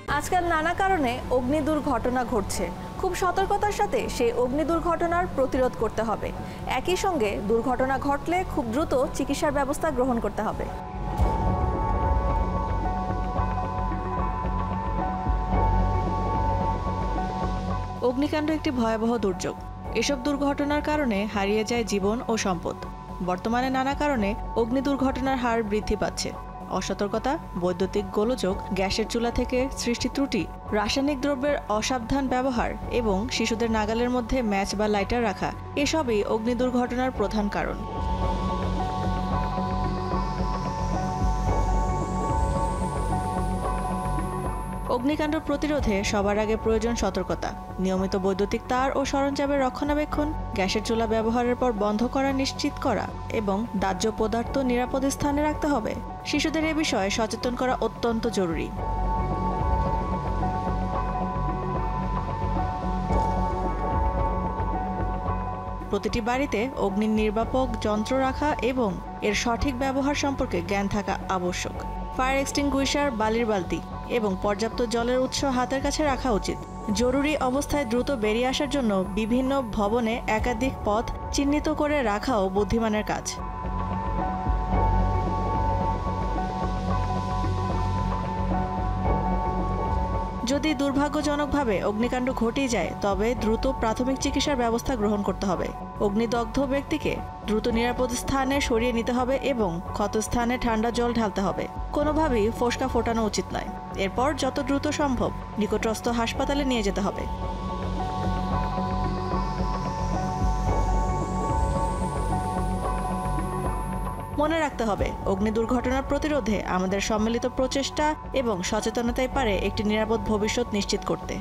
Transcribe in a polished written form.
আজকাল নানা কারণে অগ্নি দুর্ঘটনা ঘটছে। খুব সতর্কতার সাথে সেই অগ্নি দুর্ঘটনার প্রতিরোধ করতে হবে। একই সঙ্গে দুর্ঘটনা ঘটলে খুব দ্রুত চিকিৎসার ব্যবস্থা গ্রহণ করতে হবে। অগ্নিকাণ্ড একটি ভয়াবহ দুর্যোগ। এসব দুর্ঘটনার কারণে হারিয়ে যায় জীবন ও সম্পদ। বর্তমানে নানা কারণে অগ্নি দুর্ঘটনার হার বৃদ্ধি পাচ্ছে। অসতর্কতা, বৈদ্যুতিক গোলযোগ, গ্যাসের চুলা থেকে সৃষ্টি ত্রুটি, রাসায়নিক দ্রব্যের অসাবধান ব্যবহার এবং শিশুদের নাগালের মধ্যে ম্যাচ বা লাইটার রাখা এসবই অগ্নি দুর্ঘটনার প্রধান কারণ। অগ্নিকাণ্ড প্রতিরোধে সবার আগে প্রয়োজন সতর্কতা। নিয়মিত বৈদ্যুতিক তার ও সরঞ্জামের রক্ষণাবেক্ষণ, গ্যাসের চুলা ব্যবহারের পর বন্ধ করা নিশ্চিত করা এবং দাহ্য পদার্থ নিরাপদ স্থানে রাখতে হবে। শিশুদের এ বিষয়ে সচেতন করা অত্যন্ত জরুরি। প্রতিটি বাড়িতে অগ্নি নির্বাপক যন্ত্র রাখা এবং এর সঠিক ব্যবহার সম্পর্কে জ্ঞান থাকা আবশ্যক। ফায়ার এক্সটিংগুইশার, বালির বালতি এবং পর্যাপ্ত জলের উৎস হাতের কাছে রাখা উচিত। জরুরি অবস্থায় দ্রুত বেরিয়ে আসার জন্য বিভিন্ন ভবনে একাধিক পথ চিহ্নিত করে রাখাও বুদ্ধিমানের কাজ। যদি দুর্ভাগ্যজনকভাবে অগ্নিকাণ্ড ঘটে যায় তবে দ্রুত প্রাথমিক চিকিৎসার ব্যবস্থা গ্রহণ করতে হবে। অগ্নিদগ্ধ ব্যক্তিকে দ্রুত নিরাপদ স্থানে সরিয়ে নিতে হবে এবং ক্ষতস্থানে ঠান্ডা জল ঢালতে হবে। কোনোভাবেই ফোসকা ফোটানো উচিত নয়। এরপর যত দ্রুত সম্ভব নিকটস্থ হাসপাতালে নিয়ে যেতে হবে। মনে রাখতে হবে, অগ্নি দুর্ঘটনার প্রতিরোধে আমাদের সম্মিলিত প্রচেষ্টা এবং সচেতনতাই পারে একটি নিরাপদ ভবিষ্যৎ নিশ্চিত করতে।